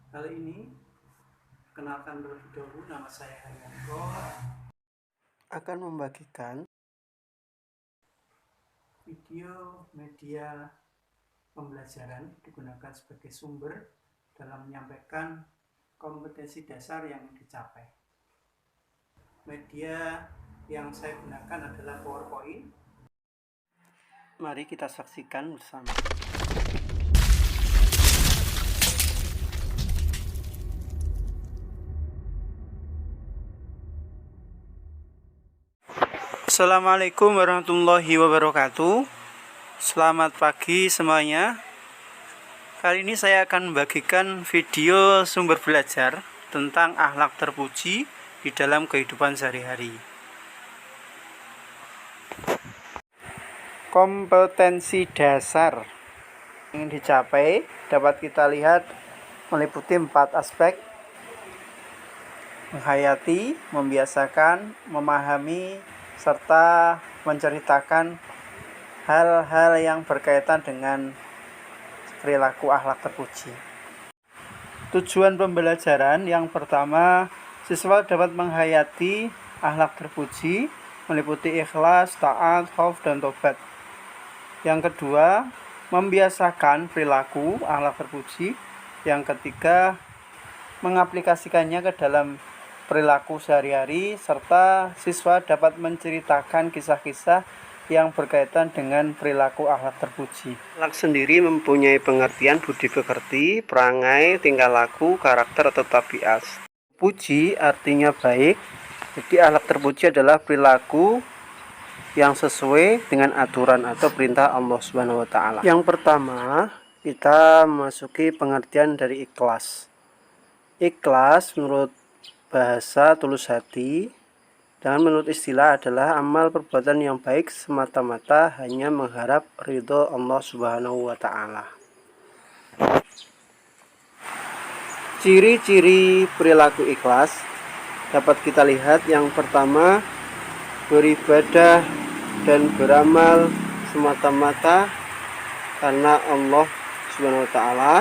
Kali ini, kenalkan terlebih dahulu, nama saya Haryanto akan membagikan video media pembelajaran digunakan sebagai sumber dalam menyampaikan kompetensi dasar yang dicapai. Media yang saya gunakan adalah PowerPoint. Mari kita saksikan bersama. Assalamualaikum warahmatullahi wabarakatuh. Selamat pagi semuanya. Kali ini saya akan membagikan video sumber belajar tentang akhlak terpuji di dalam kehidupan sehari-hari. Kompetensi dasar yang ingin dicapai dapat kita lihat meliputi 4 aspek: menghayati, membiasakan, memahami, serta menceritakan hal-hal yang berkaitan dengan perilaku akhlak terpuji. Tujuan pembelajaran yang pertama, siswa dapat menghayati akhlak terpuji meliputi ikhlas, taat, khauf, dan tobat. Yang kedua, membiasakan perilaku akhlak terpuji. Yang ketiga, mengaplikasikannya ke dalam perilaku sehari-hari, serta siswa dapat menceritakan kisah-kisah yang berkaitan dengan perilaku akhlak terpuji. Akhlak sendiri mempunyai pengertian budi pekerti, perangai, tingkah laku, karakter atau tabiat. Puji artinya baik, jadi akhlak terpuji adalah perilaku yang sesuai dengan aturan atau perintah Allah Subhanahu wa Ta'ala. Yang pertama, kita memasuki pengertian dari ikhlas. Ikhlas menurut bahasa tulus hati, dan menurut istilah adalah amal perbuatan yang baik semata-mata hanya mengharap ridho Allah Subhanahu wa Ta'ala. Ciri-ciri perilaku ikhlas dapat kita lihat. Yang pertama, beribadah dan beramal semata-mata karena Allah Subhanahu wa Ta'ala.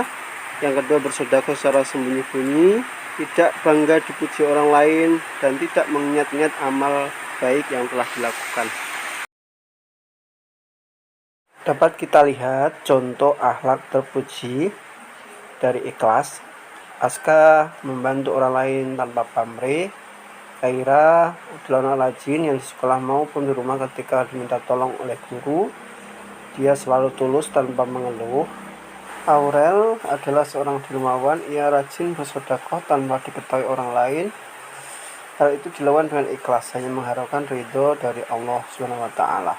Yang kedua, bersedekah secara sembunyi-bunyi, tidak bangga dipuji orang lain, dan tidak mengingat-ingat amal baik yang telah dilakukan. Dapat kita lihat contoh akhlak terpuji dari ikhlas. Aska membantu orang lain tanpa pamrih. Kaira adalah anak rajin yang di sekolah maupun di rumah ketika diminta tolong oleh guru. Dia selalu tulus tanpa mengeluh. Aurel adalah seorang dermawan, ia rajin bersedekah tanpa diketahui orang lain. Hal itu dilakukan dengan ikhlas, hanya mengharapkan ridho dari Allah Subhanahu wa Ta'ala.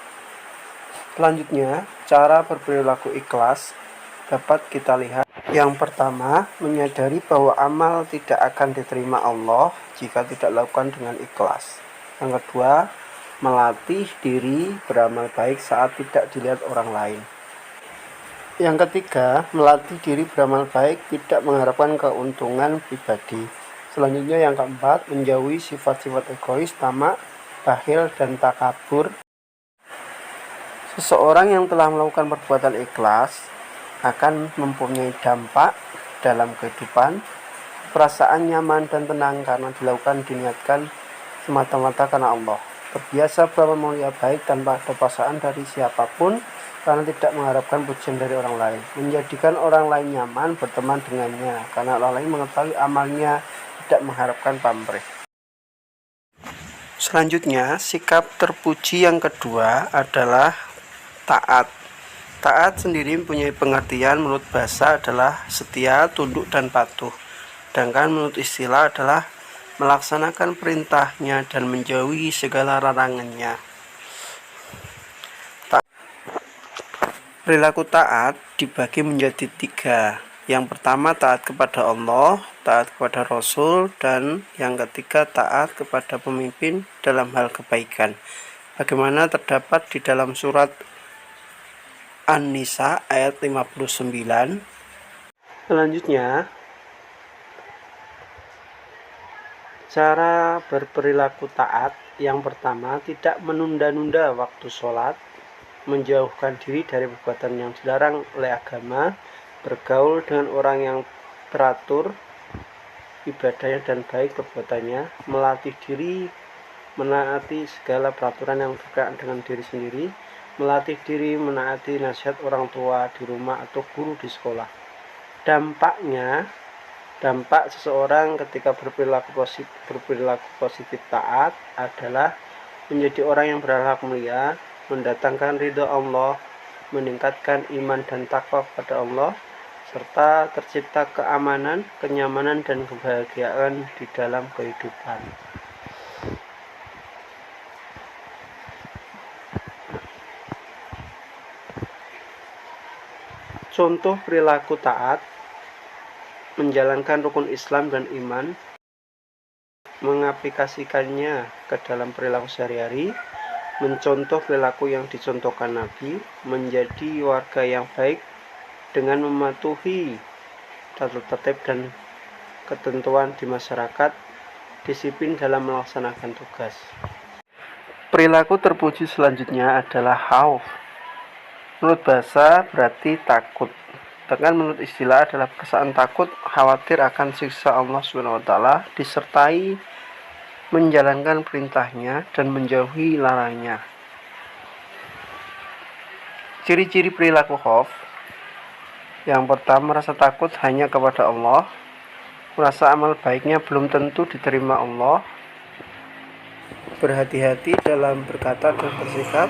Selanjutnya, cara berperilaku ikhlas dapat kita lihat. Yang pertama, menyadari bahwa amal tidak akan diterima Allah jika tidak dilakukan dengan ikhlas. Yang kedua, melatih diri beramal baik saat tidak dilihat orang lain. Yang ketiga, melatih diri beramal baik, tidak mengharapkan keuntungan pribadi. Selanjutnya yang keempat, menjauhi sifat-sifat egois, tamak, bakhil, dan takabur. Seseorang yang telah melakukan perbuatan ikhlas akan mempunyai dampak dalam kehidupan, perasaan nyaman dan tenang karena diniatkan semata-mata karena Allah. Terbiasa beramal mulia baik tanpa ada paksaan dari siapapun, karena tidak mengharapkan pujian dari orang lain. Menjadikan orang lain nyaman berteman dengannya, karena orang lain mengetahui amalnya, tidak mengharapkan pamrih. Selanjutnya, sikap terpuji yang kedua adalah taat. Taat sendiri mempunyai pengertian menurut bahasa adalah setia, tunduk, dan patuh. Sedangkan menurut istilah adalah melaksanakan perintahnya dan menjauhi segala larangannya. Perilaku taat dibagi menjadi 3. Yang pertama, taat kepada Allah, taat kepada Rasul, dan yang ketiga, taat kepada pemimpin dalam hal kebaikan. Bagaimana terdapat di dalam surat An-Nisa ayat 59. Selanjutnya, cara berperilaku taat. Yang pertama, tidak menunda-nunda waktu sholat, menjauhkan diri dari perbuatan yang dilarang oleh agama, bergaul dengan orang yang teratur, ibadahnya dan baik perbuatannya, melatih diri menaati segala peraturan yang berkaitan dengan diri sendiri, melatih diri menaati nasihat orang tua di rumah atau guru di sekolah. Dampak seseorang ketika berperilaku positif taat adalah menjadi orang yang berakhlak mulia, mendatangkan ridho Allah, meningkatkan iman dan takwa kepada Allah, serta tercipta keamanan, kenyamanan, dan kebahagiaan di dalam kehidupan. Contoh perilaku taat: menjalankan rukun Islam dan iman, mengaplikasikannya ke dalam perilaku sehari-hari, mencontoh perilaku yang dicontohkan Nabi, menjadi warga yang baik dengan mematuhi tata tertib dan ketentuan di masyarakat, disiplin dalam melaksanakan tugas. Perilaku terpuji selanjutnya adalah khauf. Menurut bahasa berarti takut. Sedangkan menurut istilah adalah perasaan takut, khawatir akan siksa Allah SWT, disertai menjalankan perintahnya dan menjauhi larangannya. Ciri-ciri perilaku khauf: yang pertama, rasa takut hanya kepada Allah, merasa amal baiknya belum tentu diterima Allah, berhati-hati dalam berkata dan bersikap,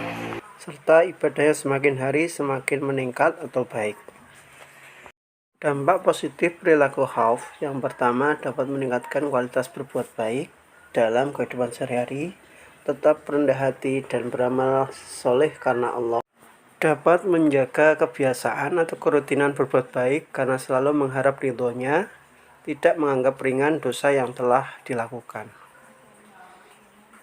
serta ibadahnya semakin hari semakin meningkat atau baik. Dampak positif perilaku khauf: yang pertama, dapat meningkatkan kualitas berbuat baik dalam kehidupan sehari-hari, tetap rendah hati dan beramal soleh karena Allah. Dapat menjaga kebiasaan atau kerutinan berbuat baik karena selalu mengharap ridhonya, tidak menganggap ringan dosa yang telah dilakukan.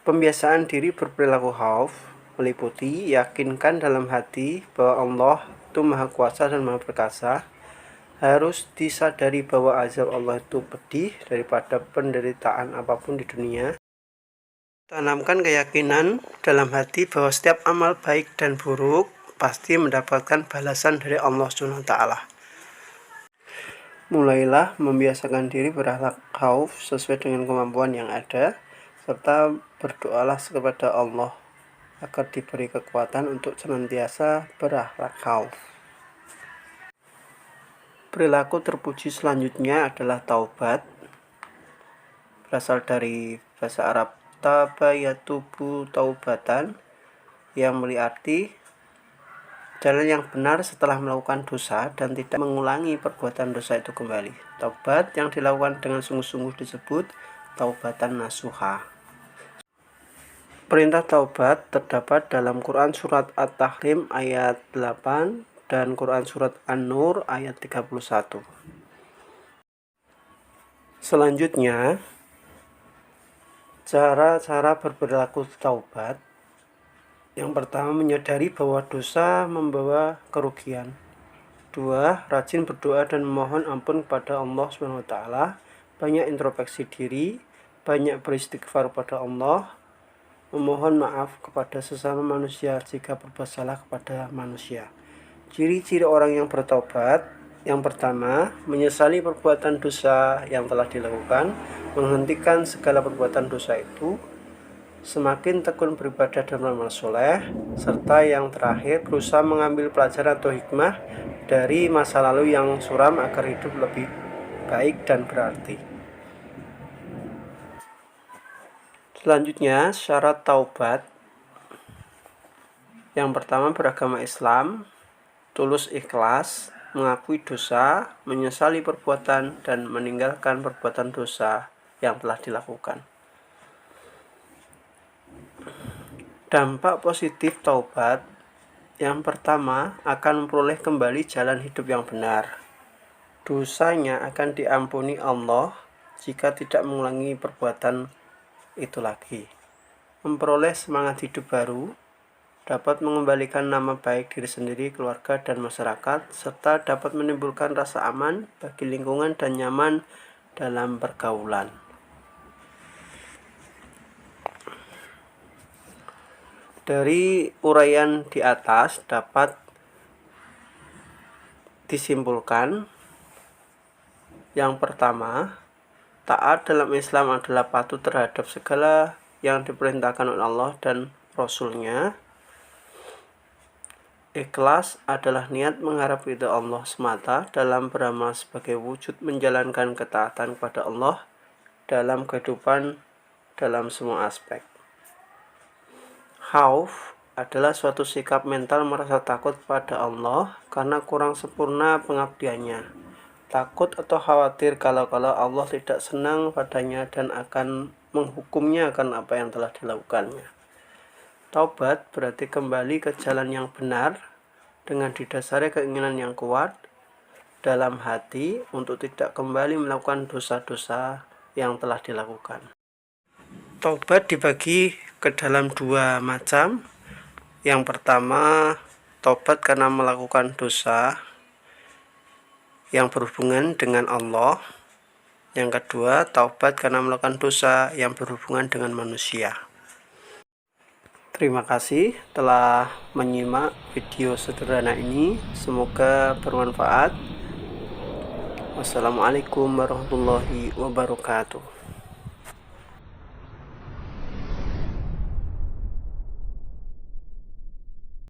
Pembiasaan diri berperilaku khauf meliputi yakinkan dalam hati bahwa Allah itu Maha Kuasa dan Maha Perkasa. Harus disadari bahwa azab Allah itu pedih daripada penderitaan apapun di dunia. Tanamkan keyakinan dalam hati bahwa setiap amal baik dan buruk pasti mendapatkan balasan dari Allah SWT. Mulailah membiasakan diri berakhlak khauf sesuai dengan kemampuan yang ada, serta berdoalah kepada Allah agar diberi kekuatan untuk senantiasa berakhlak khauf. Perilaku terpuji selanjutnya adalah taubat. Berasal dari bahasa Arab taba yatubu taubatan, yang berarti jalan yang benar setelah melakukan dosa dan tidak mengulangi perbuatan dosa itu kembali. Taubat yang dilakukan dengan sungguh-sungguh disebut taubatan nasuha. Perintah taubat terdapat dalam Quran Surat At-Tahrim ayat 8 dan Quran Surat An-Nur ayat 31. Selanjutnya, cara-cara berperilaku taubat. Yang pertama, menyadari bahwa dosa membawa kerugian. 2. Rajin berdoa dan memohon ampun kepada Allah SWT. Banyak introspeksi diri, banyak beristighfar kepada Allah, memohon maaf kepada sesama manusia jika berbuat salah kepada manusia. Ciri-ciri orang yang bertobat: yang pertama, menyesali perbuatan dosa yang telah dilakukan, menghentikan segala perbuatan dosa itu, semakin tekun beribadah dan beramal soleh, serta yang terakhir, berusaha mengambil pelajaran atau hikmah dari masa lalu yang suram agar hidup lebih baik dan berarti. Selanjutnya, syarat taubat. Yang pertama, beragama Islam, tulus ikhlas, mengakui dosa, menyesali perbuatan, dan meninggalkan perbuatan dosa yang telah dilakukan. Dampak positif taubat: yang pertama, akan memperoleh kembali jalan hidup yang benar. Dosanya akan diampuni Allah jika tidak mengulangi perbuatan itu lagi. Memperoleh semangat hidup baru, dapat mengembalikan nama baik diri sendiri, keluarga, dan masyarakat, serta dapat menimbulkan rasa aman bagi lingkungan dan nyaman dalam pergaulan. Dari uraian di atas dapat disimpulkan: yang pertama, Taat dalam Islam adalah patuh terhadap segala yang diperintahkan oleh Allah dan Rasul-Nya. Ikhlas adalah niat mengharap ridha Allah semata dalam beramal sebagai wujud menjalankan ketaatan kepada Allah dalam kehidupan dalam semua aspek. Khauf adalah suatu sikap mental merasa takut pada Allah karena kurang sempurna pengabdiannya. Takut atau khawatir kalau Allah tidak senang padanya dan akan menghukumnya akan apa yang telah dilakukannya. Taubat berarti kembali ke jalan yang benar dengan didasari keinginan yang kuat dalam hati untuk tidak kembali melakukan dosa-dosa yang telah dilakukan. Taubat dibagi ke dalam dua macam. Yang pertama, taubat karena melakukan dosa yang berhubungan dengan Allah. Yang kedua, taubat karena melakukan dosa yang berhubungan dengan manusia. Terima kasih telah menyimak video sederhana ini. Semoga bermanfaat. Wassalamualaikum warahmatullahi wabarakatuh.